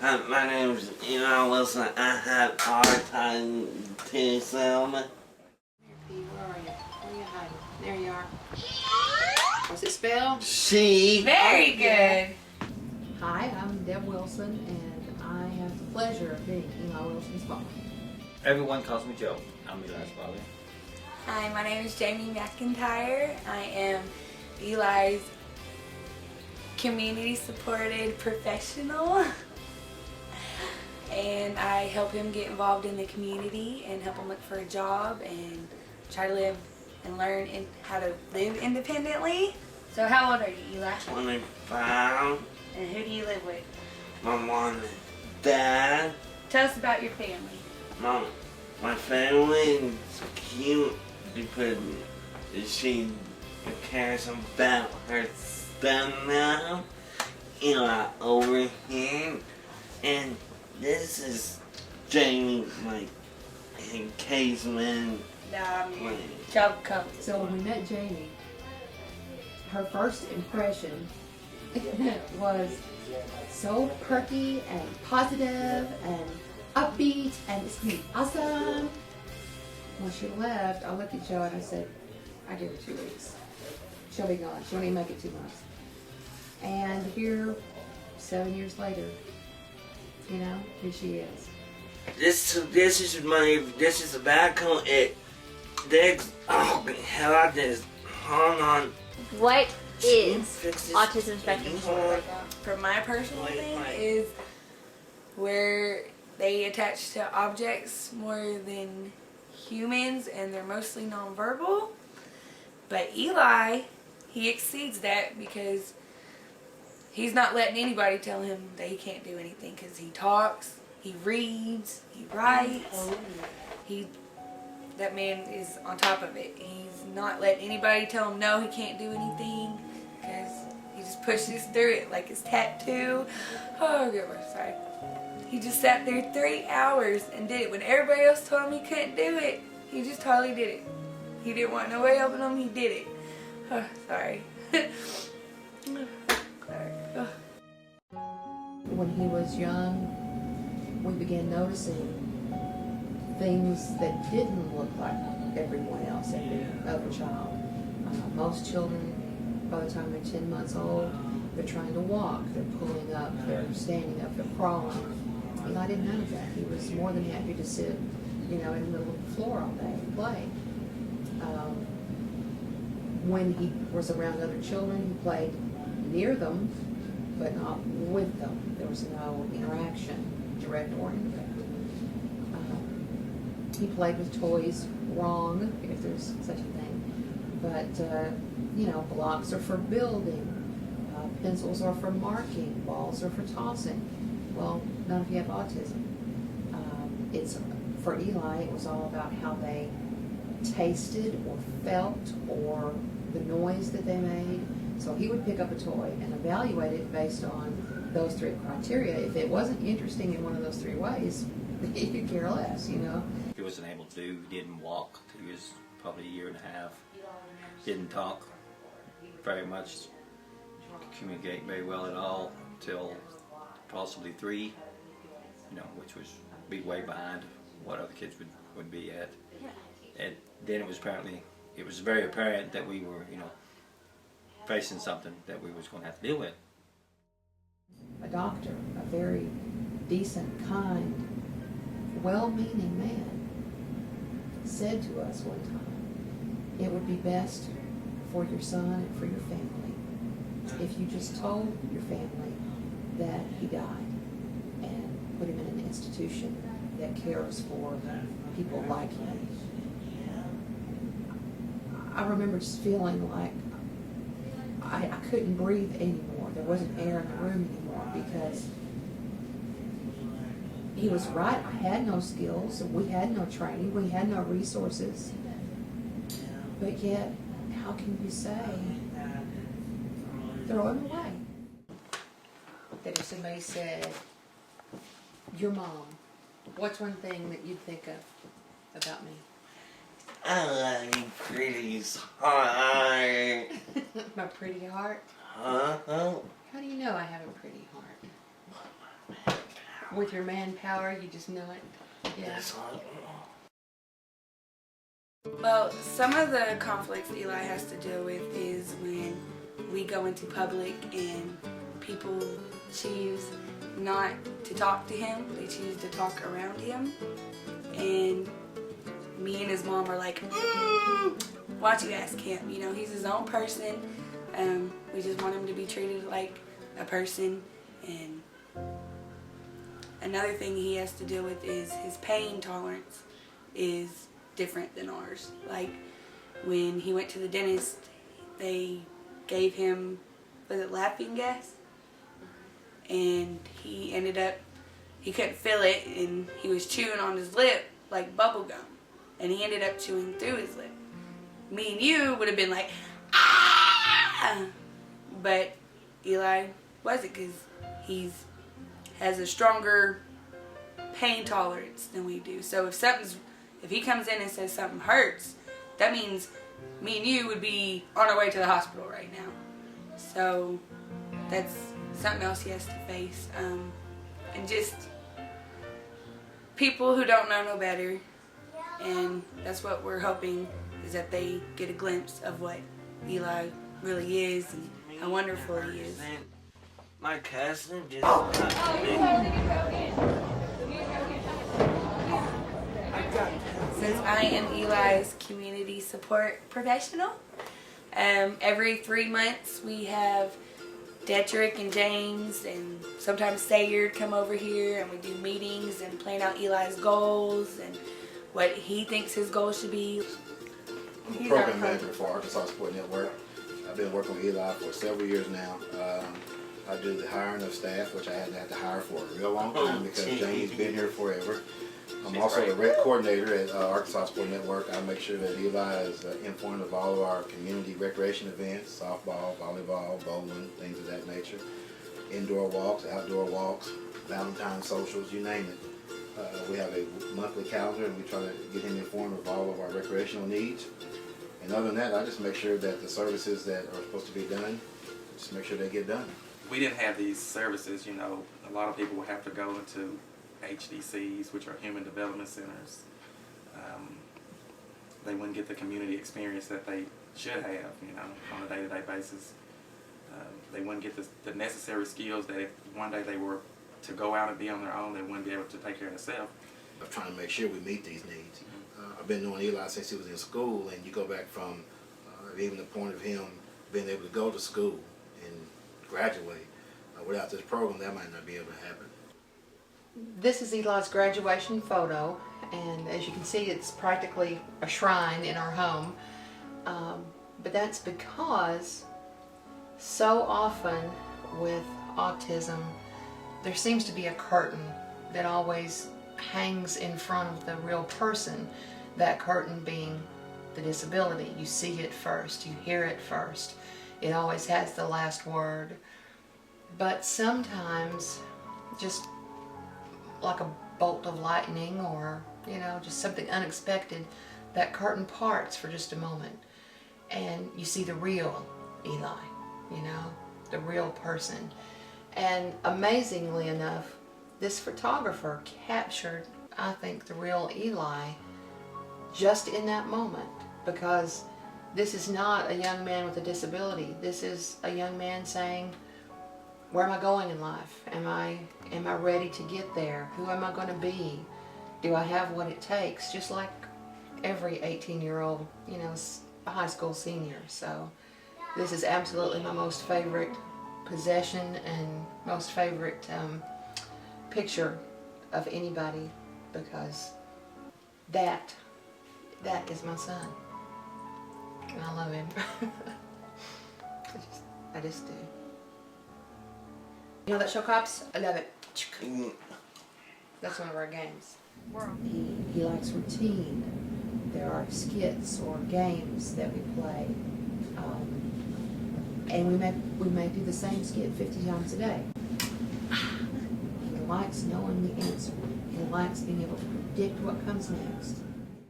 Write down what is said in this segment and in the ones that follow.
Hi, my name is Eli Wilson. I have autism. Where are you? Where are you hiding? There you are. What's it spelled? She. Very good. Hi, I'm Deb Wilson, and I have the pleasure of being Eli Wilson's mom. Everyone calls me Joe. I'm Eli's father. Hi, my name is Jamie McIntyre. I am Eli's community supported professional. And I help him get involved in the community and help him look for a job and try to live and learn how to live independently. So how old are you, Eli? 25. And who do you live with? My mom and dad. Tell us about your family. My family is cute because she cares about her son now. Eli over here. And this is Jamie, like, caseman. Job coach. So when we met Jamie, her first impression was so perky and positive and upbeat and it's gonna be awesome. When she left, I looked at Joe and I said, I give her 2 weeks. She'll be gone. She won't even make it 2 months. And here, 7 years later, you know, here she is. This is a bad cone. Oh hell, I just hold on. What is autism spectrum disorder? For my personal thing is where they attach to objects more than humans and they're mostly nonverbal. But Eli, he exceeds that because he's not letting anybody tell him that he can't do anything because he talks, he reads, he writes. That man is on top of it. He's not letting anybody tell him no, he can't do anything because he just pushes through it like his tattoo. Oh, goodness, sorry. He just sat there 3 hours and did it. When everybody else told him he couldn't do it, he just totally did it. He didn't want no way helping him, he did it. Oh, sorry. Sorry. Oh. When he was young, we began noticing things that didn't look like everyone else, every other child. Most children, by the time they're 10 months old, they're trying to walk, they're pulling up, they're standing up, they're crawling. Eli did none of that. He was more than happy to sit, you know, in the middle of the floor all day and play. When he was around other children, he played near them, but not with them. There was no interaction, direct or indirect. He played with toys wrong, if there's such a thing. But, you know, blocks are for building, pencils are for marking, balls are for tossing. Well, none of you have autism. For Eli, it was all about how they tasted or felt or the noise that they made. So he would pick up a toy and evaluate it based on those 3 criteria. If it wasn't interesting in one of those 3 ways, he could care less, you know. He wasn't able to do, he didn't walk till he was probably 1.5 years. Didn't talk very much, communicate very well at all till possibly 3, you know, which was be way behind what other kids would be at. And then it was very apparent that we were, you know, facing something that we was going to have to deal with. A doctor, a very decent, kind, well-meaning man, said to us one time, it would be best for your son and for your family if you just told your family that he died and put him in an institution that cares for people like him. I remember just feeling like I couldn't breathe anymore. There wasn't air in the room anymore because he was right. I had no skills. We had no training. We had no resources. But yet, how can you say, throw him away? That if somebody said, your mom, what's one thing that you'd think of about me? I like pretty heart. My pretty heart? Huh? How do you know I have a pretty heart? with your manpower, you just know it. Yeah. Well, some of the conflicts Eli has to deal with is when we go into public and people choose not to talk to him. They choose to talk around him. And me and his mom are like, why don't you ask him? You know, he's his own person. We just want him to be treated like a person. And another thing he has to deal with is his pain tolerance is different than ours. Like when he went to the dentist, they gave him, was it laughing gas? And he ended up, he couldn't feel it and he was chewing on his lip like bubble gum. And he ended up chewing through his lip. Me and you would have been like, ah! But Eli wasn't, because he has a stronger pain tolerance than we do. So if he comes in and says something hurts, that means me and you would be on our way to the hospital right now. So that's something else he has to face. And just people who don't know no better. And that's what we're hoping, is that they get a glimpse of what Eli really is and how wonderful he is. My cousin just Since I am Eli's community support professional, every 3 months we have Detrick and James and sometimes Sayard come over here, and we do meetings and plan out Eli's goals and what he thinks his goals should be. I'm a program manager for Arkansas Support Network. I've been working with Eli for several years now. I do the hiring of staff, which I hadn't had to hire for a real long time because Jamie's been here forever. I'm also the rec coordinator at Arkansas Support Network. I make sure that Eli is informed of all of our community recreation events, softball, volleyball, bowling, things of that nature. Indoor walks, outdoor walks, Valentine's socials, you name it. We have a monthly calendar, and we try to get him informed of all of our recreational needs. And other than that, I just make sure that the services that are supposed to be done, just make sure they get done. We didn't have these services, you know. A lot of people would have to go into HDCs, which are Human Development Centers. They wouldn't get the community experience that they should have, you know, on a day-to-day basis. They wouldn't get the necessary skills that if one day they were to go out and be on their own, they wouldn't be able to take care of themselves. I'm trying to make sure we meet these needs. I've been knowing Eli since he was in school, and you go back from even the point of him being able to go to school and graduate. Without this program, that might not be able to happen. This is Eli's graduation photo, and as you can see, it's practically a shrine in our home. But that's because so often with autism, there seems to be a curtain that always hangs in front of the real person, that curtain being the disability. You see it first, you hear it first. It always has the last word. But sometimes, just like a bolt of lightning or, you know, just something unexpected, that curtain parts for just a moment. And you see the real Eli, you know, the real person. And amazingly enough, this photographer captured, I think, the real Eli just in that moment, because this is not a young man with a disability. This is a young man saying, where am I going in life? Am I ready to get there? Who am I going to be? Do I have what it takes? Just like every 18-year-old, you know, a high school senior. So this is absolutely my most favorite possession and most favorite picture of anybody, because that is my son, and I love him. I just do. You know that show Cops? I love it. That's one of our games. He likes routine. There are skits or games that we play, and we may do the same skit 50 times a day. He likes knowing the answer. He likes being able to predict what comes next.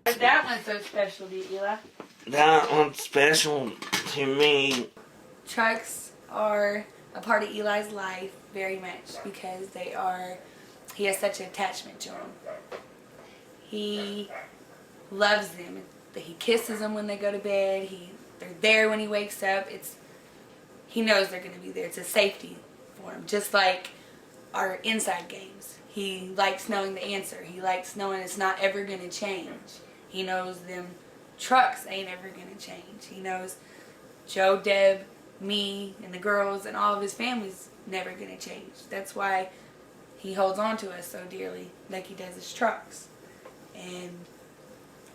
That one's so special to you, Eli. that one's special to me. Trucks are a part of Eli's life very much, because they are he has such an attachment to them. He loves them. He kisses them when they go to bed. They're there when he wakes up. He knows they're going to be there. It's a safety for him, just like our inside games. He likes knowing the answer. He likes knowing it's not ever going to change. He knows them trucks ain't ever going to change. He knows Joe, Deb, me, and the girls and all of his family's never going to change. That's why he holds on to us so dearly like he does his trucks. And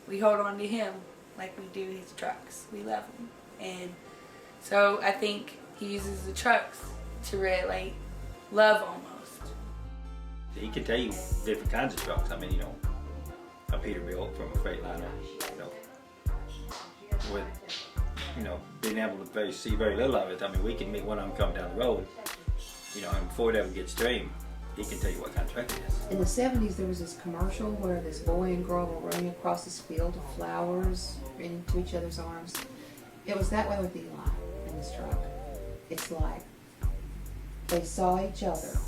we hold on to him like we do his trucks. We love him. And so I think he uses the trucks to relate love almost. He can tell you different kinds of trucks. I mean, you know, a Peterbilt from a Freightliner, you know, with, you know, being able to see very little of it. I mean, we can meet one of them coming down the road, you know, and before it ever gets to him, he can tell you what kind of truck it is. In the 70s, there was this commercial where this boy and girl were running across this field of flowers into each other's arms. It was that way with Eli in this truck. It's like they saw each other,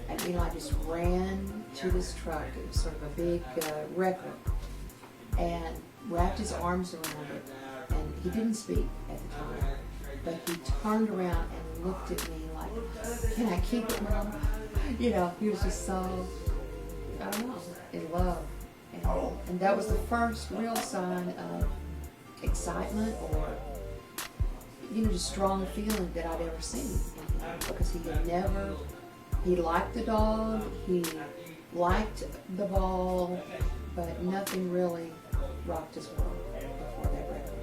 and Eli just ran to this truck. It was sort of a big wrecker, and wrapped his arms around it. And he didn't speak at the time, but he turned around and looked at me like, "Can I keep it, Mom?" You know, he was just so, I don't know, in love. And that was the first real sign of excitement or, you know, just strong feeling that I'd ever seen in him. Because he liked the dog, he liked the ball, but nothing really rocked his world before that record.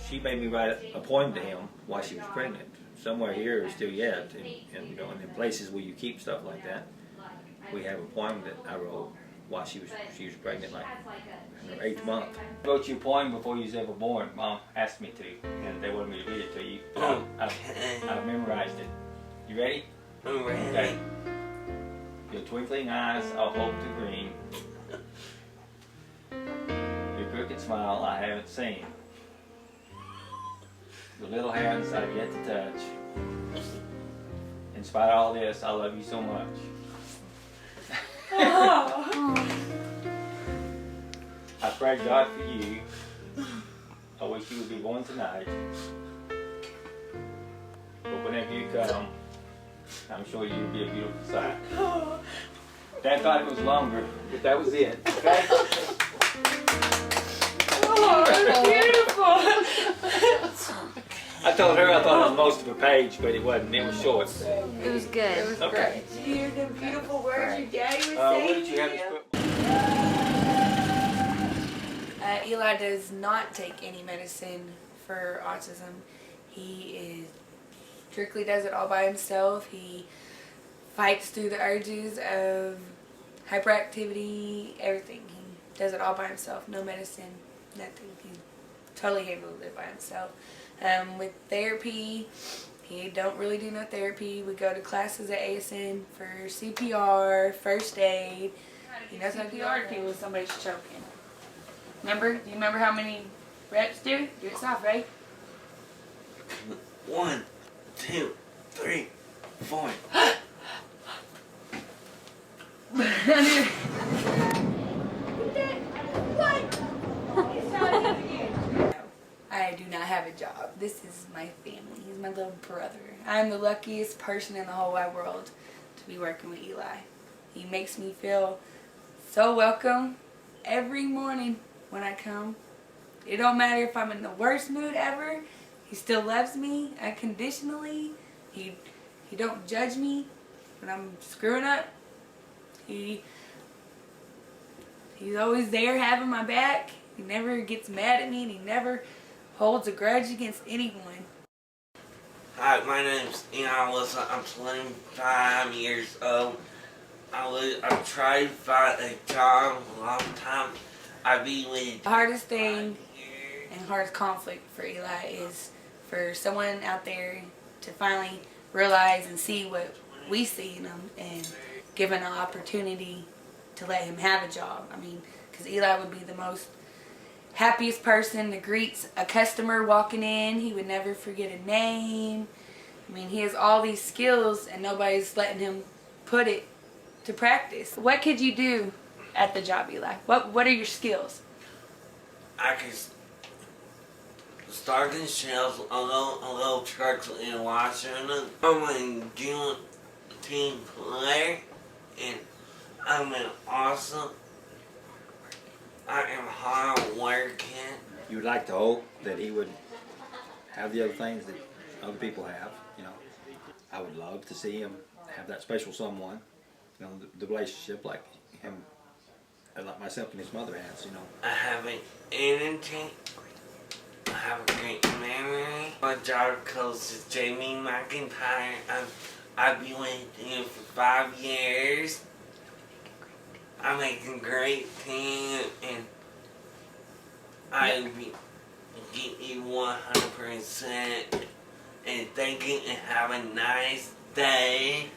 She made me write a poem to him while she was pregnant. Somewhere here, or still yet, and you know, in places where you keep stuff like that, we have a poem that I wrote while she was pregnant, like in her 8th month. I wrote you a poem before you was ever born. Mom asked me to, and they wanted me to read it to you. I memorized it. You ready? I'm ready. Okay. Your twinkling eyes of hope to green. Your crooked smile I haven't seen. The little hands I've yet to touch. In spite of all this, I love you so much. I pray God for you. I wish you would be born tonight. But whenever you come, I'm sure you'll be a beautiful sight. Dad thought it was longer, but that was it. Okay? Beautiful! I told her I thought it was most of a page, but it wasn't. It was short. It was good. It was Okay. Did you hear the beautiful words your daddy was What saying did you have to put? Eli does not take any medicine for autism. He strictly does it all by himself. He fights through the urges of hyperactivity, everything. He does it all by himself. No medicine, nothing. He's totally able to live by himself. With therapy, he don't really do no therapy. We go to classes at ASN for CPR, first aid. He knows how to do CPR when somebody's choking. Remember? Do you remember how many reps do? Do it soft, right? 1, 2, 3, 4. I do not have a job. This is my family. He's my little brother. I'm the luckiest person in the whole wide world to be working with Eli. He makes me feel so welcome every morning when I come. It don't matter if I'm in the worst mood ever. He still loves me unconditionally. He don't judge me when I'm screwing up. He's always there having my back. He never gets mad at me, and he never holds a grudge against anyone. Hi, my name's Eli Wilson. I'm 25 years old. I've tried to find a job a long time. The hardest thing and hardest conflict for Eli is for someone out there to finally realize and see what we see in him and give him an opportunity to let him have a job. I mean, because Eli would be the most happiest person that greets a customer walking in. He would never forget a name. I mean, he has all these skills and nobody's letting him put it to practice. What could you do at the job, Eli? What are your skills? I can start in shells, a little trucks in Washington. I'm a good team player, and I'm an awesome. I am hard working. You would like to hope that he would have the other things that other people have, you know. I would love to see him have that special someone, you know, the relationship like him, like myself and his mother has, you know. I have an energy. I have a great memory. My job coach is Jamie McIntyre. I've been with him for 5 years. I make a great team, and I give you 100%. And thank you, and have a nice day.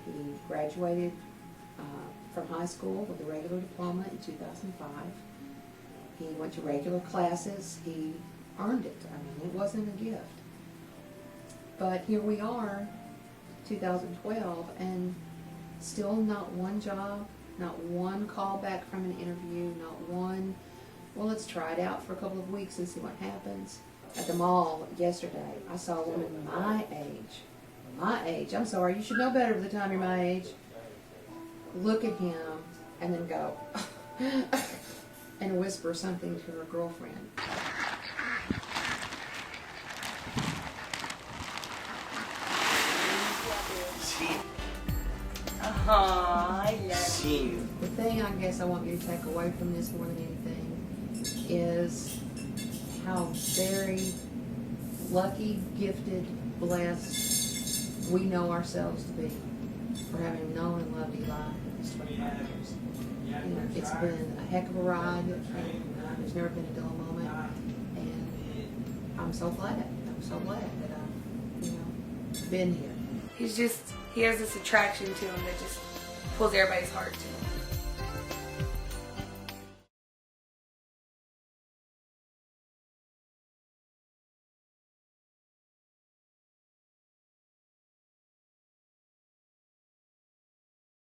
He graduated from high school with a regular diploma in 2005. He went to regular classes. He earned it. I mean, it wasn't a gift. But here we are, 2012, and still not one job, not one call back from an interview, not one, well, let's try it out for a couple of weeks and see what happens. At the mall yesterday, I saw a woman my age, I'm sorry, you should know better by the time you're my age, look at him and then go, and whisper something to her girlfriend. The thing I guess I want you to take away from this more than anything is how very lucky, gifted, blessed we know ourselves to be for having known and loved Eli for these 25 years. You know, it's been a heck of a ride, and there's never been a dull moment, and I'm so glad that I've, you know, been here. He has this attraction to him that just pulls everybody's heart to him.